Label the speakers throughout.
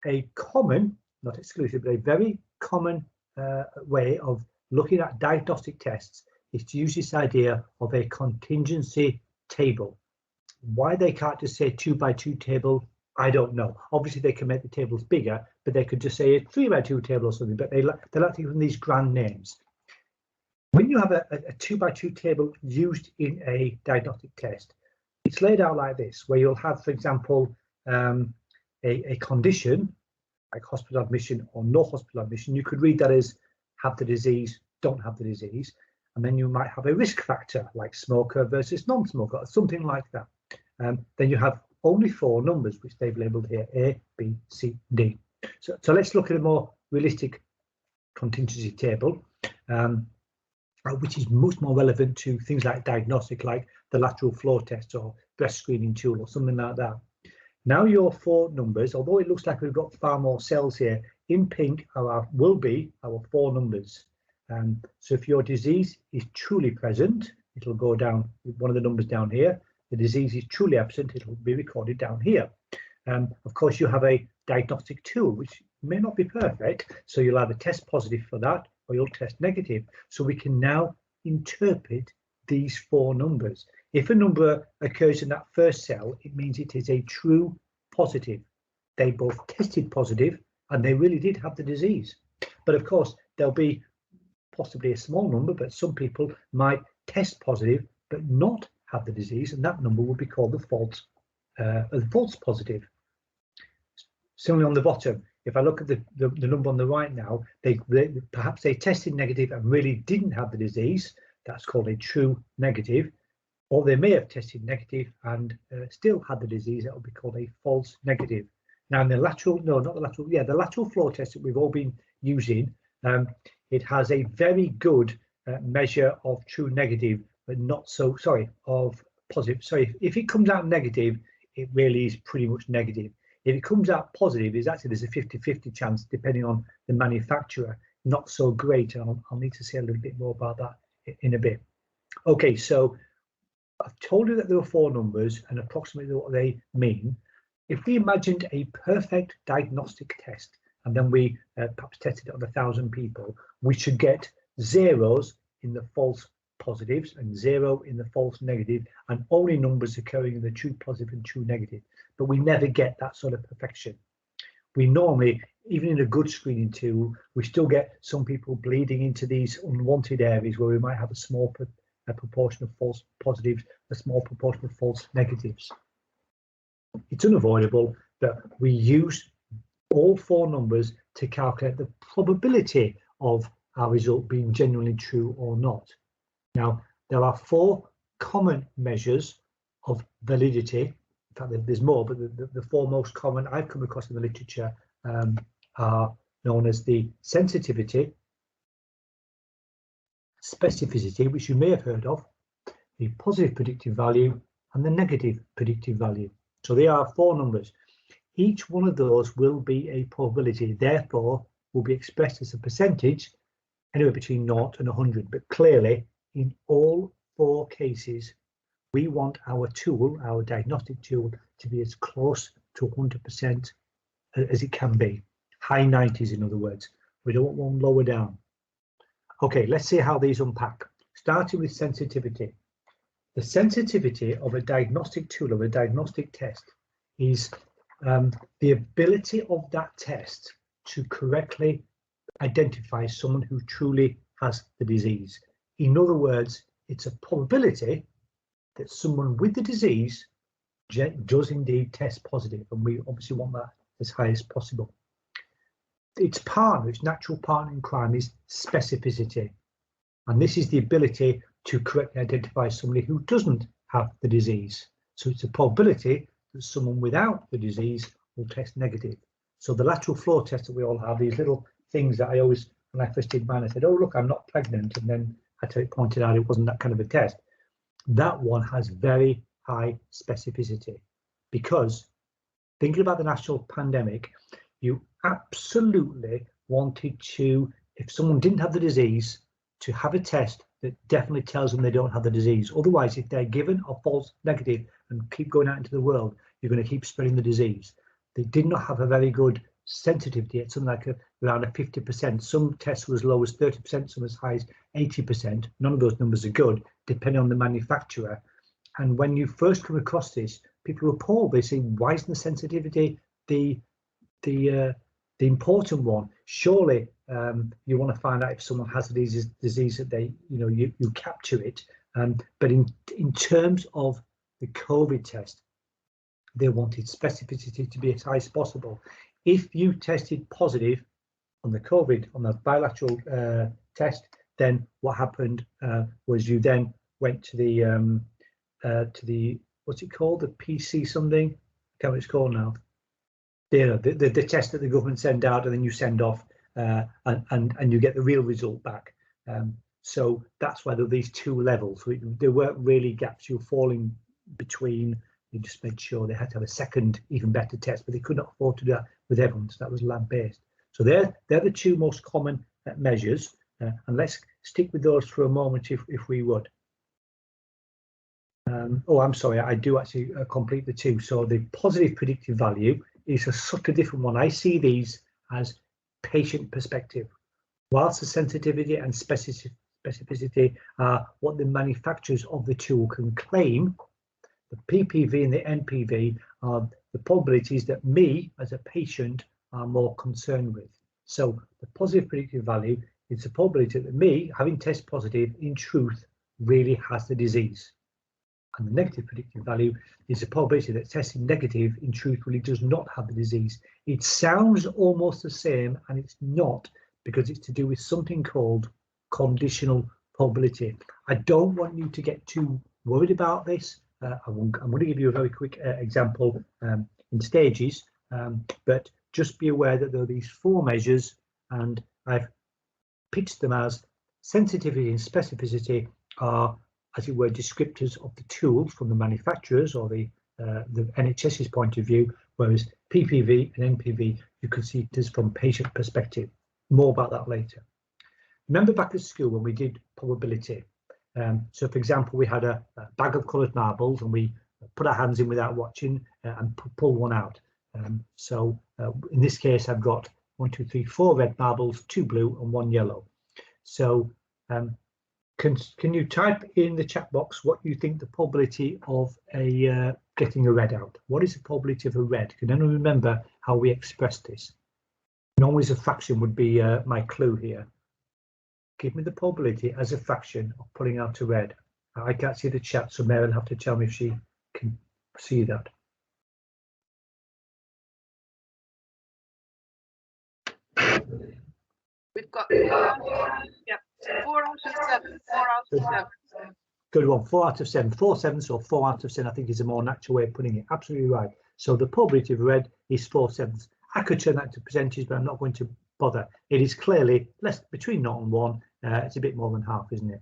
Speaker 1: a common, not exclusive, but a very common way of looking at diagnostic tests is to use this idea of a contingency table. Why they can't just say 2 by 2 table, I don't know. Obviously, they can make the tables bigger, but they could just say a 3 by 2 table or something, but they like to give them these grand names. When you have a 2 by 2 table used in a diagnostic test, it's laid out like this, where you'll have, for example, a condition like hospital admission or no hospital admission. You could read that as have the disease, don't have the disease. And then you might have a risk factor like smoker versus non-smoker, or something like that. Then you have only 4 numbers, which they've labeled here, A, B, C, D. So let's look at a more realistic contingency table, which is much more relevant to things like diagnostic, like the lateral flow test or breast screening tool or something like that. Now your 4 numbers, although it looks like we've got far more cells here, in pink will be our 4 numbers. So if your disease is truly present, it'll go down with one of the numbers down here. The disease is truly absent, it'll be recorded down here. Of course, you have a diagnostic tool, which may not be perfect, so you'll either test positive for that or you'll test negative. So we can now interpret these 4 numbers. If a number occurs in that first cell, it means it is a true positive. They both tested positive and they really did have the disease. But of course, there'll be possibly a small number, but some people might test positive but not have the disease, and that number will be called the false positive. Similarly, on the bottom, if I look at the number on the right now, perhaps they tested negative and really didn't have the disease. That's called a true negative. Or they may have tested negative and still had the disease. That will be called a false negative. Now, in the lateral flow test that we've all been using, it has a very good measure of true negative, but not so, of positive. Sorry, if it comes out negative, it really is pretty much negative. If it comes out positive, there's a 50-50 chance, depending on the manufacturer. Not so great. And I'll need to say a little bit more about that in a bit. Okay, so I've told you that there are 4 numbers and approximately what they mean. If we imagined a perfect diagnostic test and then we perhaps tested it on 1,000 people, we should get zeros in the false positives and 0 in the false negative, and only numbers occurring in the true positive and true negative. But we never get that sort of perfection. We normally, even in a good screening tool, we still get some people bleeding into these unwanted areas where we might have a small proportion of false positives, a small proportion of false negatives. It's unavoidable that we use all 4 numbers to calculate the probability of our result being genuinely true or not. Now, there are 4 common measures of validity. In fact, there's more, but the 4 most common I've come across in the literature are known as the sensitivity, specificity, which you may have heard of, the positive predictive value, and the negative predictive value. So they are 4 numbers. Each one of those will be a probability, therefore will be expressed as a percentage anywhere between 0 and 100. But clearly, in all 4 cases, we want our tool, our diagnostic tool, to be as close to 100% as it can be. High 90s, in other words. We don't want one lower down. Okay, let's see how these unpack. Starting with sensitivity. The sensitivity of a diagnostic tool, of a diagnostic test, is the ability of that test to correctly identify someone who truly has the disease. In other words, it's a probability that someone with the disease does indeed test positive, and we obviously want that as high as possible. Its natural partner in crime is specificity, and this is the ability to correctly identify somebody who doesn't have the disease. So it's a probability that someone without the disease will test negative. So the lateral flow test that we all have, these little things that I always, when I first did mine, I said, oh, look, I'm not pregnant. And then I pointed out it wasn't that kind of a test. That one has very high specificity, because thinking about the national pandemic, you absolutely wanted to, if someone didn't have the disease, to have a test that definitely tells them they don't have the disease. Otherwise, if they're given a false negative and keep going out into the world, you're going to keep spreading the disease. They did not have a very good sensitivity at something like around a 50%. Some tests were as low as 30%, some as high as 80%. None of those numbers are good, depending on the manufacturer. And when you first come across this, people are appalled. They say, why isn't the sensitivity the important one? Surely you want to find out if someone has a disease that they, you capture it. But in terms of the COVID test, they wanted specificity to be as high as possible. If you tested positive on the COVID, on the bilateral test, then what happened was you then went to the what's it called, the PC something, I can't remember what it's called now. The test that the government send out, and then you send off, and you get the real result back. So that's why there are these two levels. There weren't really gaps. You're falling between. They just made sure they had to have a second, even better test, but they could not afford to do that with everyone. So that was lab-based. So they're the two most common measures, and let's stick with those for a moment, if we would. Oh, I'm sorry, I do actually complete the two. So the positive predictive value is a subtly different one. I see these as patient perspective, whilst the sensitivity and specificity are what the manufacturers of the tool can claim. The PPV and the NPV are the probabilities that me as a patient are more concerned with. So the positive predictive value is the probability that me, having test positive, in truth really has the disease. And the negative predictive value is the probability that testing negative in truth really does not have the disease. It sounds almost the same, and it's not, because it's to do with something called conditional probability. I don't want you to get too worried about this. I'm going to give you a very quick example in stages, but just be aware that there are these four measures, and I've pitched them as sensitivity and specificity are, as it were, descriptors of the tools from the manufacturers or the NHS's point of view, whereas PPV and NPV, you can see this from patient perspective. More about that later. Remember back at school when we did probability. So, for example, we had a bag of coloured marbles, and we put our hands in without watching and pull one out. So, in this case, I've got 1, 2, 3, 4 red marbles, 2 blue, and 1 yellow. So, can you type in the chat box what you think the probability of a getting a red out? What is the probability of a red? Can anyone remember how we expressed this? Normally, as a fraction would be my clue here. Give me the probability as a fraction of pulling out a red. I can't see the chat, so Mary will have to tell me if she can see that.
Speaker 2: We've got 4 out of 7. 4 out of 7.
Speaker 1: Good one. 4 out of 7. 4 sevenths or 4 out of 7, I think, is a more natural way of putting it. Absolutely right. So the probability of a red is 4 sevenths. I could turn that into percentages, but I'm not going to bother. It is clearly less, between 0 and 1. It's a bit more than half, isn't it?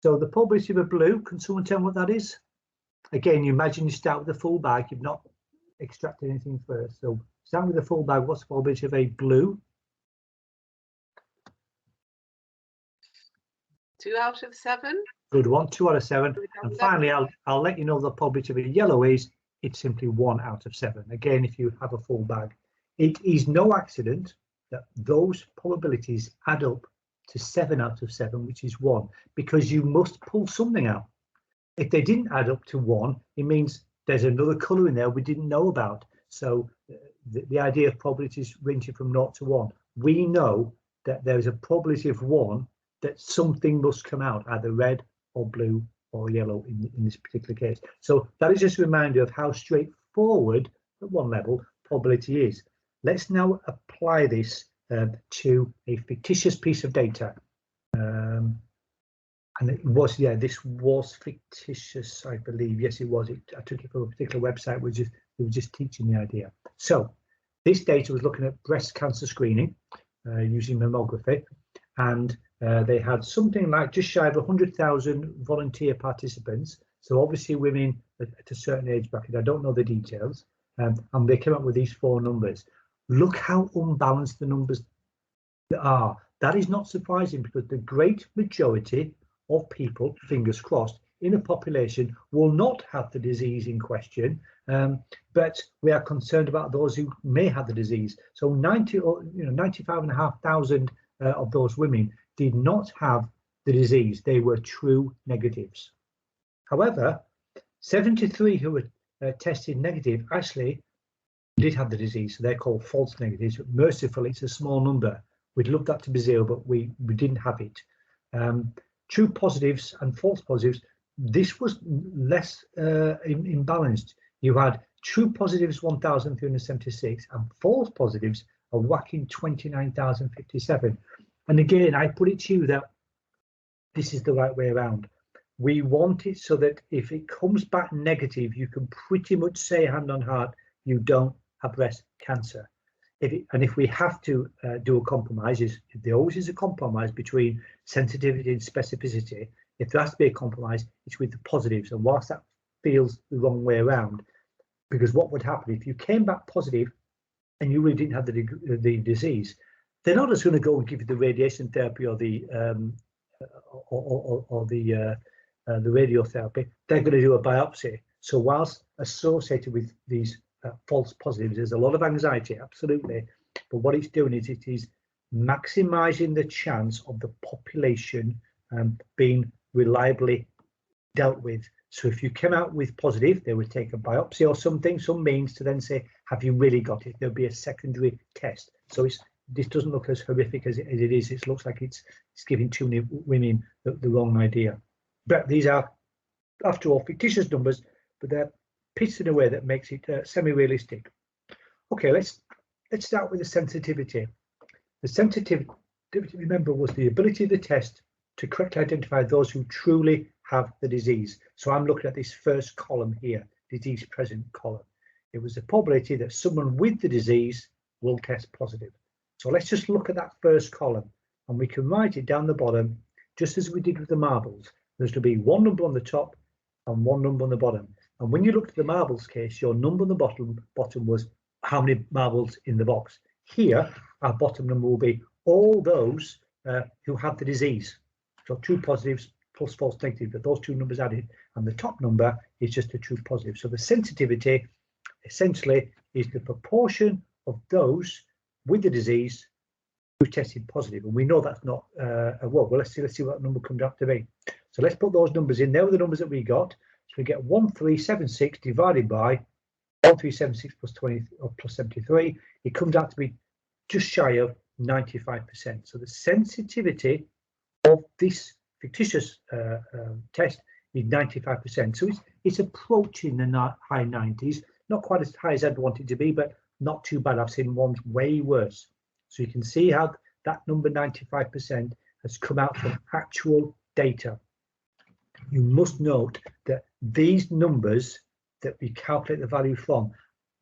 Speaker 1: So the probability of a blue, can someone tell me what that is? Again, you imagine you start with a full bag, you've not extracted anything first. So start with a full bag, what's the probability of a blue?
Speaker 2: 2 out of 7.
Speaker 1: Good one, 2 out of 7. And finally, I'll let you know the probability of a yellow is, it's simply 1 out of 7. Again, if you have a full bag. It is no accident that those probabilities add up to 7 out of 7, which is 1, because you must pull something out. If they didn't add up to 1, it means there's another colour in there we didn't know about. So the idea of probabilities ranging from 0 to 1, we know that there is a probability of 1 that something must come out, either red or blue or yellow in this particular case. So that is just a reminder of how straightforward at one level probability is. Let's now apply this to a fictitious piece of data. And it was, this was fictitious, I believe. Yes, it was. I took it from a particular website, which is, we were just teaching the idea. So this data was looking at breast cancer screening using mammography, and they had something like just shy of 100,000 volunteer participants. So obviously women at a certain age bracket. I don't know the details, and they came up with these 4 numbers. Look how unbalanced the numbers are. That is not surprising, because the great majority of people, fingers crossed, in a population will not have the disease in question. but we are concerned about those who may have the disease. So 95,500 of those women did not have the disease. They were true negatives. However, 73 who were tested negative actually did have the disease, so they're called false negatives. Mercifully, it's a small number. We'd love that to be zero, but we didn't have it. True positives and false positives, this was less imbalanced. You had true positives 1,376 and false positives a whacking 29,057. And again, I put it to you that this is the right way around. We want it so that if it comes back negative, you can pretty much say hand on heart, you don't have breast cancer. If we have to do a compromise, there always is a compromise between sensitivity and specificity. If there has to be a compromise, it's with the positives. And whilst that feels the wrong way around, because what would happen if you came back positive and you really didn't have the disease, they're not just going to go and give you the radiation therapy or the radiotherapy. They're going to do a biopsy. So whilst associated with these false positives, there's a lot of anxiety, absolutely. But what it's doing is it is maximizing the chance of the population being reliably dealt with. So if you came out with positive, they would take a biopsy or something, some means to then say, have you really got it? There'll be a secondary test. So this doesn't look as horrific as it is. It looks like it's giving too many women the wrong idea. But these are, after all, fictitious numbers, but they're pitched in a way that makes it semi-realistic. Okay, let's start with the sensitivity. The sensitivity, remember, was the ability of the test to correctly identify those who truly have the disease. So I'm looking at this first column here, disease present column. It was the probability that someone with the disease will test positive. So let's just look at that first column, and we can write it down the bottom, just as we did with the marbles. There's to be one number on the top and one number on the bottom. And when you looked at the marbles case, your number on the bottom was how many marbles in the box. Here, our bottom number will be all those who have the disease. So true positives plus false negatives, but those two numbers added, and the top number is just a true positive. So the sensitivity essentially is the proportion of those with the disease who tested positive, and we know that's not well, let's see what number comes out to be. So let's put those numbers in. There were the numbers that we got. So we get 1376 divided by 1376 plus 20 or plus 73. It comes out to be just shy of 95%. So the sensitivity of this fictitious test is 95%. So it's approaching the high 90s, not quite as high as I'd want it to be, but not too bad. I've seen ones way worse. So you can see how that number 95% has come out from actual data. You must note that these numbers that we calculate the value from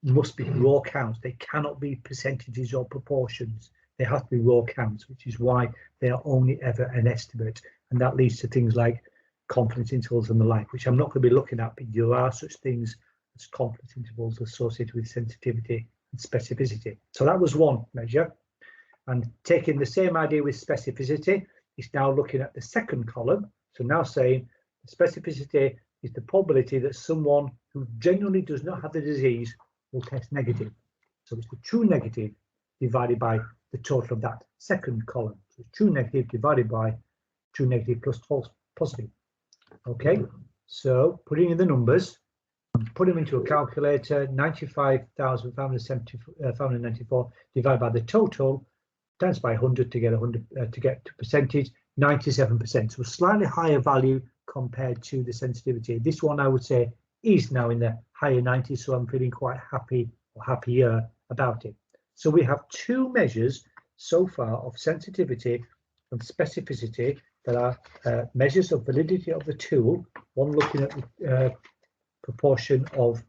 Speaker 1: must be raw counts. They cannot be percentages or proportions. They have to be raw counts, which is why they are only ever an estimate. And that leads to things like confidence intervals and the like, which I'm not going to be looking at, but there are such things as confidence intervals associated with sensitivity and specificity. So that was one measure. And taking the same idea with specificity, it's now looking at the second column. So now saying specificity is the probability that someone who genuinely does not have the disease will test negative. So it's the true negative divided by the total of that second column. So true negative divided by true negative plus false positive. Okay, so putting in the numbers, put them into a calculator, 95,594 divided by the total, times by 100 to get 100 to get to percentage, 97%. So a slightly higher value compared to the sensitivity. This one I would say is now in the higher 90s, so I'm feeling quite happy or happier about it. So we have two measures so far of sensitivity and specificity that are measures of validity of the tool, one looking at the proportion of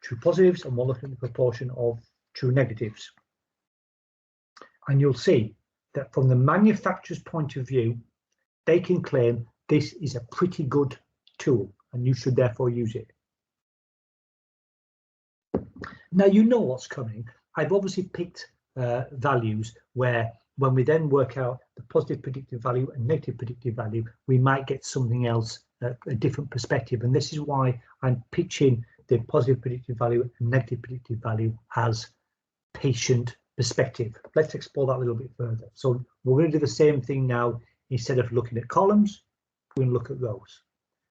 Speaker 1: true positives and one looking at the proportion of true negatives. And you'll see that from the manufacturer's point of view, they can claim this is a pretty good tool and you should therefore use it. Now you know what's coming. I've obviously picked values where when we then work out the positive predictive value and negative predictive value, we might get something else, a different perspective. And this is why I'm pitching the positive predictive value and negative predictive value as patient perspective. Let's explore that a little bit further. So we're going to do the same thing now. Instead of looking at columns, we're going to look at rows.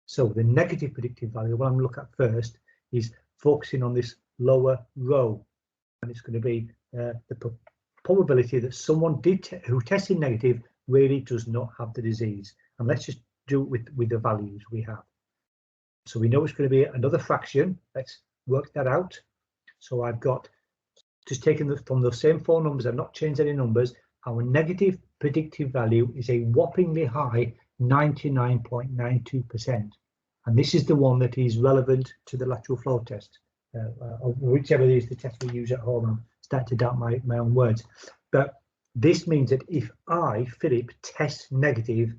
Speaker 1: So the negative predictive value, what I'm going to look at first, is focusing on this lower row, and it's going to be the probability that someone who tested negative really does not have the disease. And let's just do it with the values we have. So we know it's going to be another fraction. Let's work that out. So I've got, just taking from those same four numbers, I've not changed any numbers. Our negative predictive value is a whoppingly high 99.92%. And this is the one that is relevant to the lateral flow test, whichever is the test we use at home. I'm starting to doubt my own words. But this means that if I, Philip, test negative,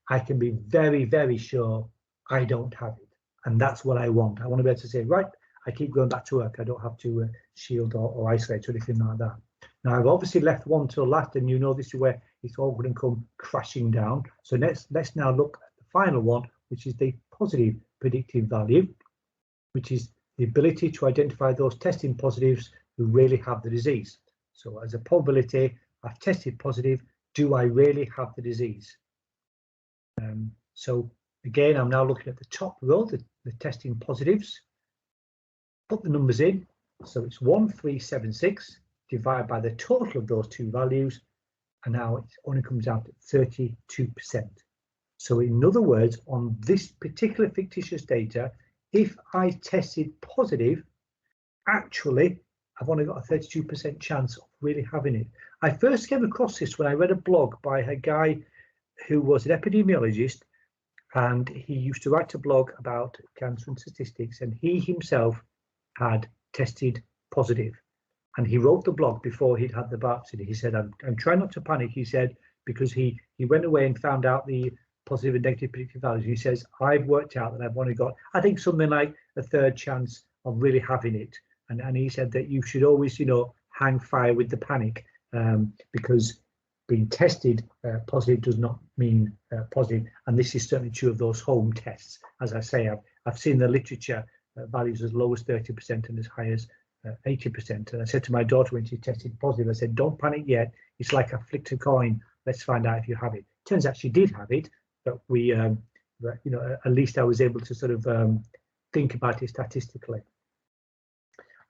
Speaker 1: I can be very, very sure I don't have it. And that's what I want. I want to be able to say, right, I keep going back to work. I don't have to shield or isolate or anything like that. Now, I've obviously left one till last, and you know this is where it's all going to come crashing down. So let's now look at the final one, which is the positive predictive value, which is the ability to identify those testing positives who really have the disease. So as a probability, I've tested positive, do I really have the disease? So again, I'm now looking at the top row, the testing positives, put the numbers in. So it's 1376 divided by the total of those two values, and now it only comes out at 32%. So in other words, on this particular fictitious data, if I tested positive, actually, I've only got a 32% chance of really having it. I first came across this when I read a blog by a guy who was an epidemiologist, and he used to write a blog about cancer and statistics, and he himself had tested positive. And he wrote the blog before he'd had the biopsy. He said, I'm trying not to panic, he said, because he went away and found out the positive and negative predictive values. He says, I've worked out that I've only got, I think, something like a third chance of really having it. And he said that you should always, hang fire with the panic, because being tested positive does not mean positive. And this is certainly true of those home tests. As I say, I've seen the literature values as low as 30% and as high as 80%. And I said to my daughter when she tested positive, I said, don't panic yet. It's like I flicked a coin. Let's find out if you have it. Turns out she did have it, but we, at least I was able to sort of think about it statistically.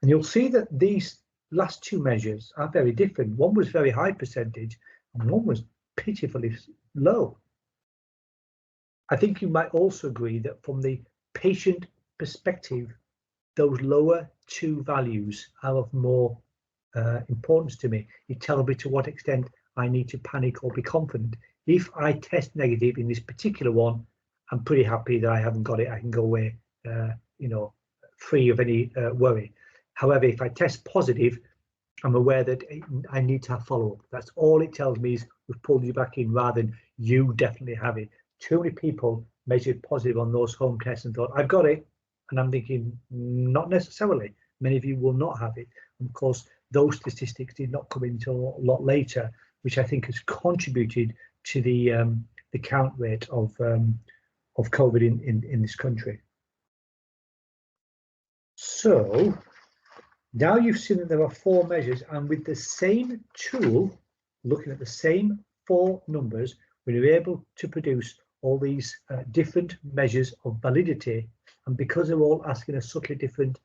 Speaker 1: And you'll see that these last two measures are very different. One was very high percentage and one was pitifully low. I think you might also agree that from the patient perspective, those lower two values are of more importance to me. It tells me to what extent I need to panic or be confident. If I test negative in this particular one, I'm pretty happy that I haven't got it. I can go away, free of any worry. However, if I test positive, I'm aware that I need to have follow-up. That's all it tells me is we've pulled you back in rather than you definitely have it. Too many people measured positive on those home tests and thought, I've got it. And I'm thinking, not necessarily. Many of you will not have it. And of course, those statistics did not come in until a lot later, which I think has contributed to the count rate of COVID in this country. So now you've seen that there are four measures, and with the same tool, looking at the same four numbers, we're able to produce all these different measures of validity. And because they're all asking a subtly different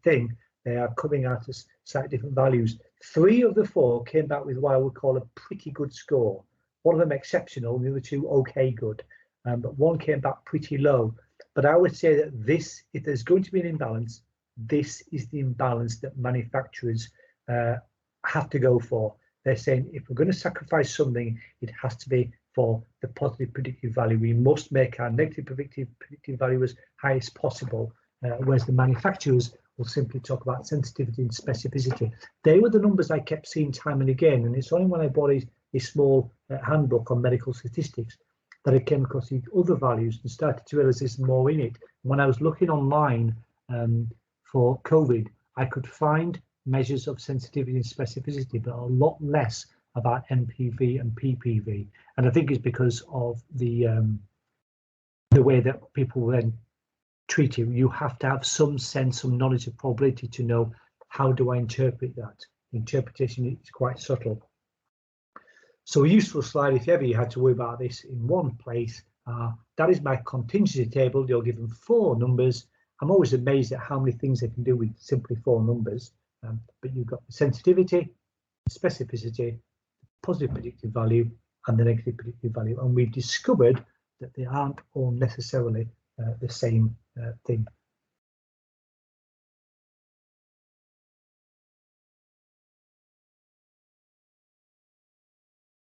Speaker 1: thing, they are coming out as slightly different values. 3 of the 4 came back with what I would call a pretty good score. One of them exceptional, and the other 2 okay good. But one came back pretty low. But I would say that this, if there's going to be an imbalance, this is the imbalance that manufacturers have to go for. They're saying if we're going to sacrifice something, it has to be for the positive predictive value. We must make our negative predictive value as high as possible, whereas the manufacturers will simply talk about sensitivity and specificity. They were the numbers I kept seeing time and again, and it's only when I bought a small handbook on medical statistics that I came across these other values and started to realize there's more in it. When I was looking online for COVID, I could find measures of sensitivity and specificity, but a lot less about MPV and PPV. And I think it's because of the way that people then treat it. You have to have some sense, some knowledge of probability to know how do I interpret that. Interpretation is quite subtle. So a useful slide, if ever you had to worry about this in one place, that is my contingency table. You're given 4 numbers. I'm always amazed at how many things they can do with simply 4 numbers. But you've got the sensitivity, specificity, positive predictive value, and the negative predictive value. And we've discovered that they aren't all necessarily the same thing.